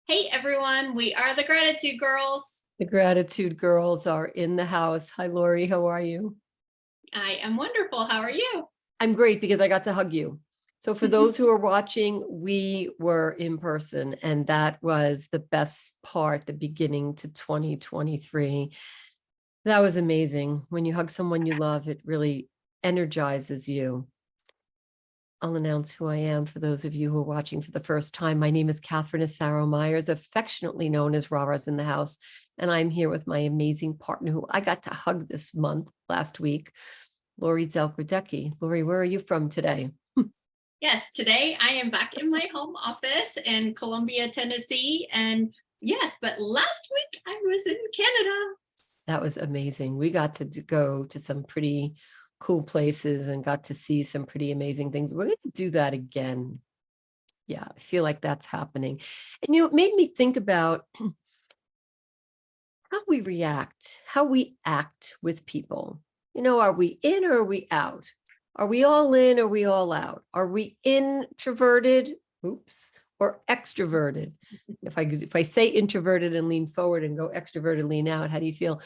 Hey everyone, we are the Gratitude Girls. The Gratitude Girls are in the house. Hi, Lori. How are you? I am wonderful. How are you? I'm great because I got to hug you. So for those who are watching, we were in person, and that was the best part, the beginning to 2023. That was amazing. When you hug someone you love, it really energizes you. I'll announce who I am for those of you who are watching for the first time. My name is Catherine Asaro Myers, affectionately known as Rara's in the House. And I'm here with my amazing partner who I got to hug this month, last week, Lori Zelkradecki. Lori, where are you from today? Yes, today I am back in my home office in Columbia, Tennessee. And yes, but last week I was in Canada. That was amazing. We got to go to some pretty cool places and got to see some pretty amazing things. We're going to do that again. Yeah, I feel like that's happening. And, it made me think about how we react, how we act with people. Are we in or are we out? Are we all in or are we all out? Are we introverted? Oops. Or extroverted? If I say introverted and lean forward and go extroverted, lean out, how do you feel?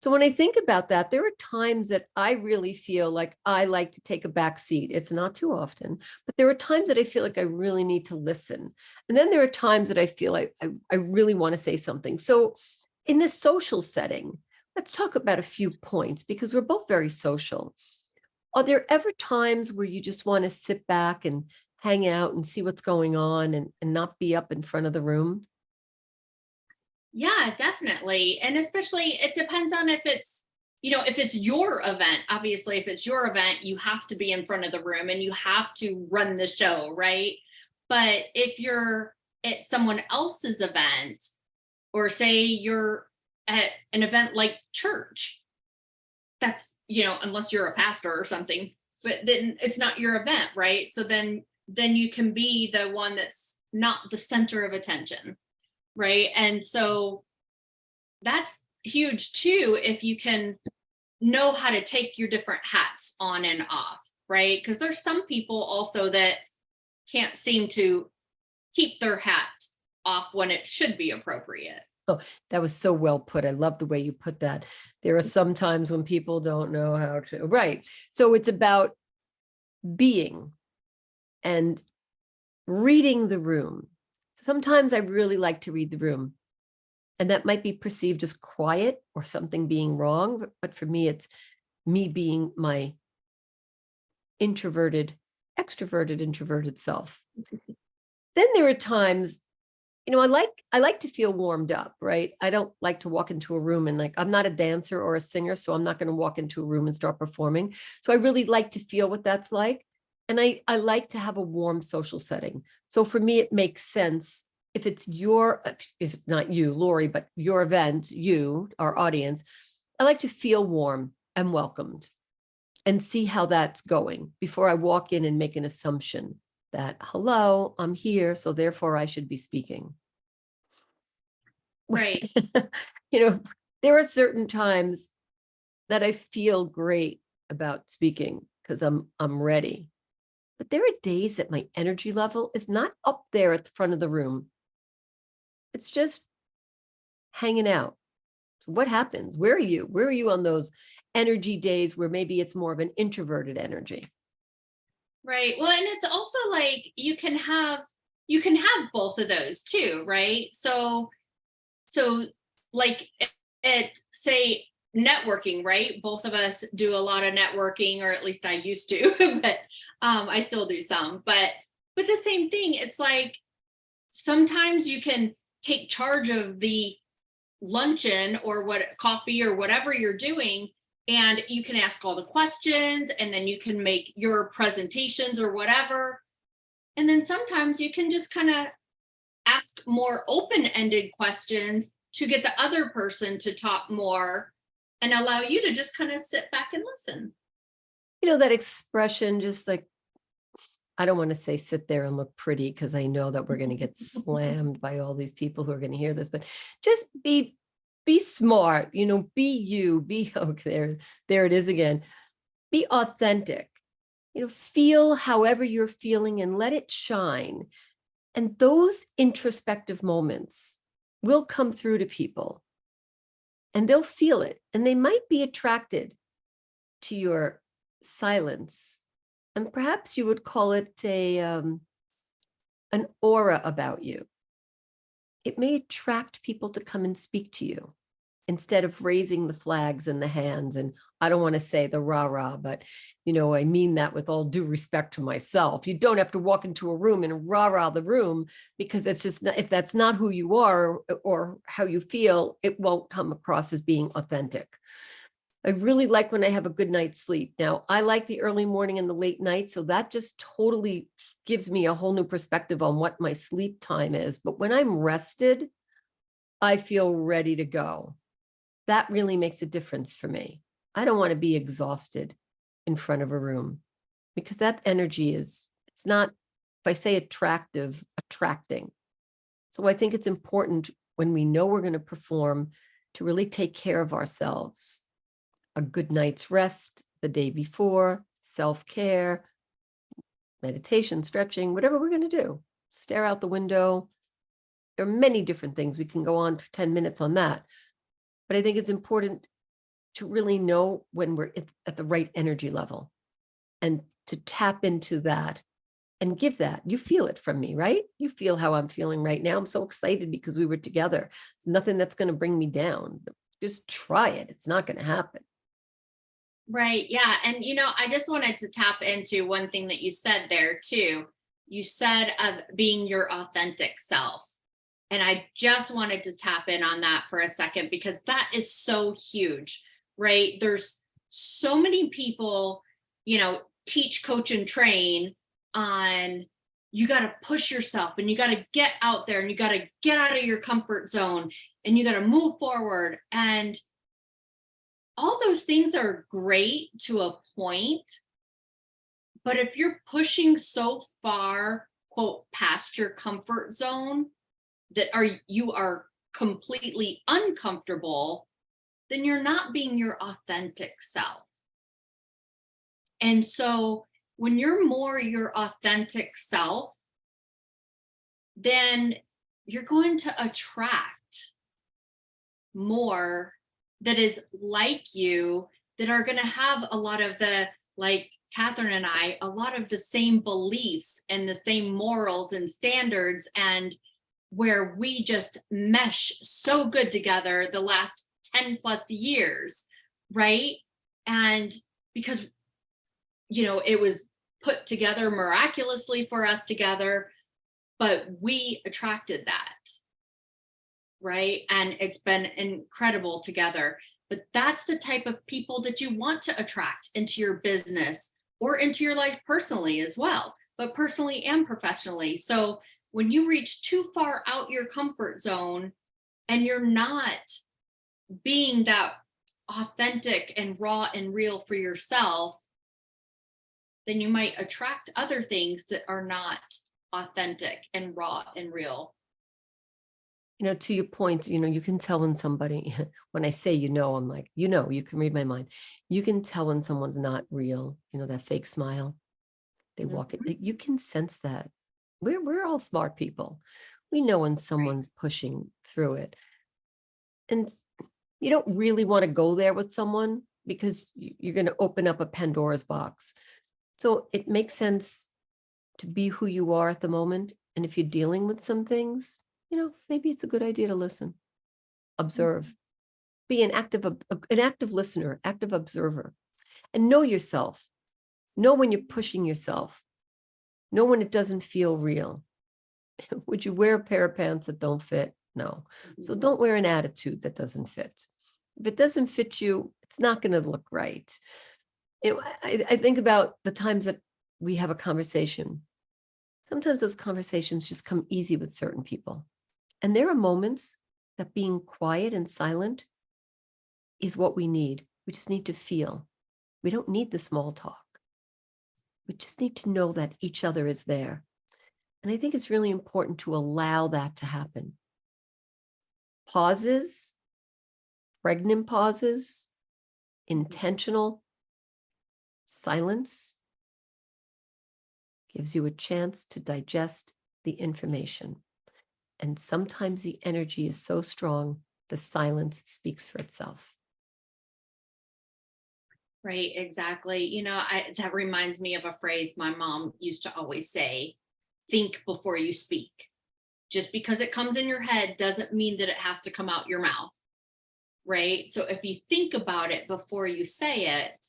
So when I think about that, there are times that I really feel like I like to take a back seat. It's not too often, but there are times that I feel like I really need to listen. And then there are times that I feel like I really want to say something. So in this social setting, let's talk about a few points because we're both very social. Are there ever times where you just want to sit back and hang out and see what's going on and not be up in front of the room? Yeah, definitely. And especially it depends on if it's your event. Obviously, if it's your event, you have to be in front of the room and you have to run the show, right? But if you're at someone else's event, or say you're at an event like church, that's, unless you're a pastor or something, but then it's not your event, right? So then you can be the one that's not the center of attention, right? And so that's huge too, if you can know how to take your different hats on and off, right? Because there's some people also that can't seem to keep their hat off when it should be appropriate. Oh, that was so well put. I love the way you put that. There are some times when people don't know how to, right. So it's about being and reading the room. Sometimes I really like to read the room, and that might be perceived as quiet or something being wrong. But for me, it's me being my introverted, extroverted, introverted self. Then there are times, I like to feel warmed up, right? I don't like to walk into a room and I'm not a dancer or a singer, so I'm not going to walk into a room and start performing. So I really like to feel what that's like. And I like to have a warm social setting. So for me, it makes sense if it's if not you, Lori, but your event, you, our audience, I like to feel warm and welcomed and see how that's going before I walk in and make an assumption that, hello, I'm here, so therefore I should be speaking. Right. There are certain times that I feel great about speaking because I'm ready. But there are days that my energy level is not up there at the front of the room. It's just hanging out. So what happens? Where are you? Where are you on those energy days where maybe it's more of an introverted energy? Right. Well, and it's also like you can have both of those too, right? So like at say networking, right? Both of us do a lot of networking, or at least I used to, but I still do some. But the same thing, it's like sometimes you can take charge of the luncheon or what coffee or whatever you're doing, and you can ask all the questions and then you can make your presentations or whatever. And then sometimes you can just kind of ask more open-ended questions to get the other person to talk more and allow you to just kind of sit back and listen. That expression, just like, I don't want to say sit there and look pretty because I know that we're going to get slammed by all these people who are going to hear this, but just be smart, be you, be okay, there it is again. Be authentic, feel however you're feeling and let it shine. And those introspective moments will come through to people and they'll feel it. And they might be attracted to your silence. And perhaps you would call it an aura about you. It may attract people to come and speak to you instead of raising the flags and the hands. And I don't want to say the rah-rah, but, I mean that with all due respect to myself. You don't have to walk into a room and rah-rah the room, because that's just not, if that's not who you are or how you feel, it won't come across as being authentic. I really like when I have a good night's sleep. Now, I like the early morning and the late night, so that just totally gives me a whole new perspective on what my sleep time is. But when I'm rested, I feel ready to go. That really makes a difference for me. I don't want to be exhausted in front of a room, because that energy it's not, if I say attractive, attracting. So I think it's important when we know we're going to perform to really take care of ourselves. A good night's rest the day before, self-care, meditation, stretching, whatever we're going to do. Stare out the window. There are many different things. We can go on for 10 minutes on that. But I think it's important to really know when we're at the right energy level and to tap into that and give that. You feel it from me, right? You feel how I'm feeling right now. I'm so excited because we were together. It's nothing that's going to bring me down. Just try it. It's not going to happen. Right. Yeah. And, I just wanted to tap into one thing that you said there too. You said of being your authentic self. And I just wanted to tap in on that for a second, because that is so huge, right? There's so many people, teach, coach, and train on you got to push yourself and you got to get out there and you got to get out of your comfort zone and you got to move forward. And all those things are great to a point. But if you're pushing so far, quote, past your comfort zone, that you are completely uncomfortable, then you're not being your authentic self. And so when you're more your authentic self, then you're going to attract more that is like you, that are going to have a lot of the, like Catherine and I, a lot of the same beliefs and the same morals and standards, and where we just mesh so good together the last 10 plus years, right? And because, it was put together miraculously for us together, but we attracted that, right? And it's been incredible together. But that's the type of people that you want to attract into your business or into your life personally as well, but personally and professionally. So when you reach too far out your comfort zone and you're not being that authentic and raw and real for yourself, then you might attract other things that are not authentic and raw and real. To your point, you can tell when somebody, when I say, I'm like, you can read my mind. You can tell when someone's not real, that fake smile. They walk it. You can sense that. We're all smart people. We know when someone's pushing through it. And you don't really want to go there with someone, because you're going to open up a Pandora's box. So it makes sense to be who you are at the moment. And if you're dealing with some things, maybe it's a good idea to listen, observe, be an active listener, active observer, and know yourself. Know when you're pushing yourself. Know when it doesn't feel real. Would you wear a pair of pants that don't fit? No. So don't wear an attitude that doesn't fit. If it doesn't fit you, it's not going to look right. I think about the times that we have a conversation. Sometimes those conversations just come easy with certain people. And there are moments that being quiet and silent is what we need. We just need to feel. We don't need the small talk. We just need to know that each other is there. And I think it's really important to allow that to happen. Pauses, pregnant pauses, intentional silence gives you a chance to digest the information. And sometimes the energy is so strong, the silence speaks for itself. Right, exactly. That reminds me of a phrase my mom used to always say, think before you speak. Just because it comes in your head doesn't mean that it has to come out your mouth. Right? So if you think about it before you say it,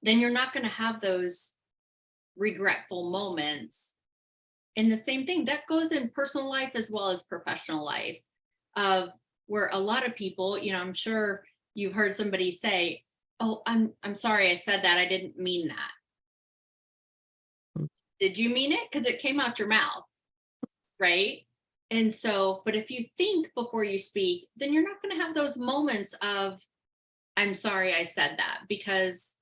then you're not going to have those regretful moments. And the same thing that goes in personal life as well as professional life, of where a lot of people, I'm sure you've heard somebody say, "Oh, I'm sorry I said that. I didn't mean that." Mm. Did you mean it? Because it came out your mouth, right? And so, but if you think before you speak, then you're not going to have those moments of, "I'm sorry I said that," because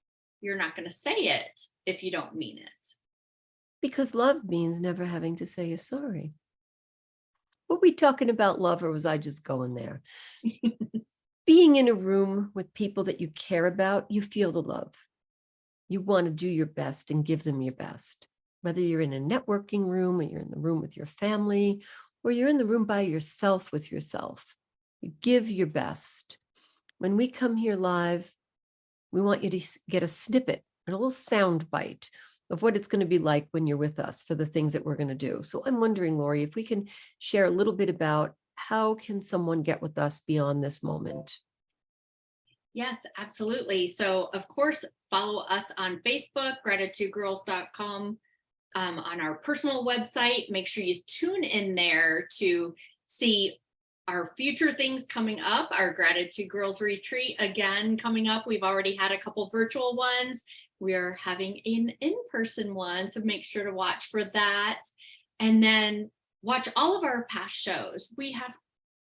you're not going to say it if you don't mean it. Because love means never having to say you're sorry. Were we talking about love, or was I just going there? Being in a room with people that you care about, you feel the love. You want to do your best and give them your best. Whether you're in a networking room, or you're in the room with your family, or you're in the room by yourself with yourself, you give your best. When we come here live, we want you to get a snippet, a little sound bite of what it's going to be like when you're with us for the things that we're going to do. So I'm wondering, Lori, if we can share a little bit about how can someone get with us beyond this moment? Yes, absolutely. So, of course, follow us on Facebook, gratitudegirls.com, on our personal website. Make sure you tune in there to see our future things coming up. Our Gratitude Girls Retreat, again, coming up. We've already had a couple virtual ones. We are having an in-person one, so make sure to watch for that. And then watch all of our past shows. We have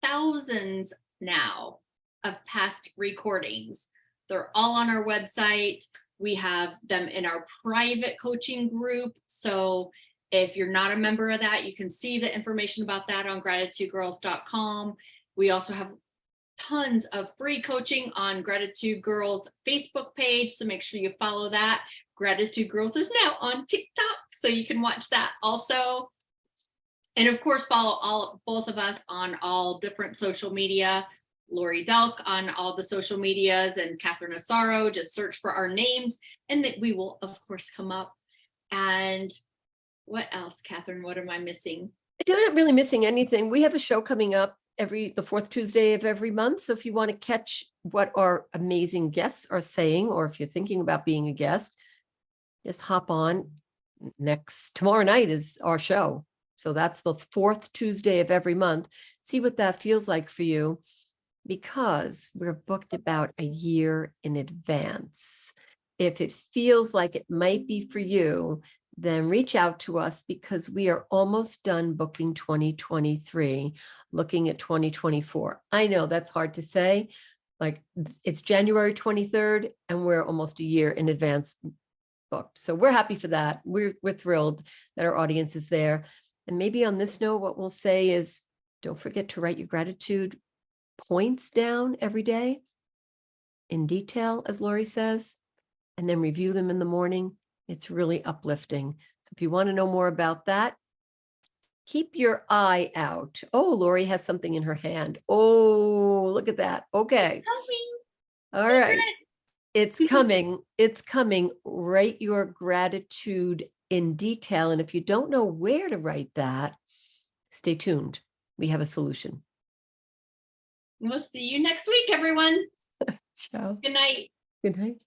thousands now of past recordings. They're all on our website. We have them in our private coaching group. So if you're not a member of that, you can see the information about that on gratitudegirls.com. We also have tons of free coaching on Gratitude Girls Facebook page. So make sure you follow that. Gratitude Girls is now on TikTok, so you can watch that also. And of course, follow both of us on all different social media. Lori Delk on all the social medias, and Catherine Asaro. Just search for our names, and that we will, of course, come up. And what else, Catherine? What am I missing? You're not really missing anything. We have a show coming up the fourth Tuesday of every month. So if you want to catch what our amazing guests are saying, or if you're thinking about being a guest, just hop on. Tomorrow night is our show. So that's the fourth Tuesday of every month. See what that feels like for you, because we're booked about a year in advance. If it feels like it might be for you, then reach out to us, because we are almost done booking 2023, looking at 2024. I know that's hard to say. Like, it's January 23rd and we're almost a year in advance booked. So we're happy for that. We're thrilled that our audience is there. And maybe on this note, what we'll say is, don't forget to write your gratitude points down every day in detail, as Lori says, and then review them in the morning. It's really uplifting. So if you want to know more about that, keep your eye out. Oh, Lori has something in her hand. Oh, look at that. Okay. All right. It's coming. It's coming. Write your gratitude in detail. And if you don't know where to write that, stay tuned. We have a solution. We'll see you next week, everyone. Ciao. Good night. Good night.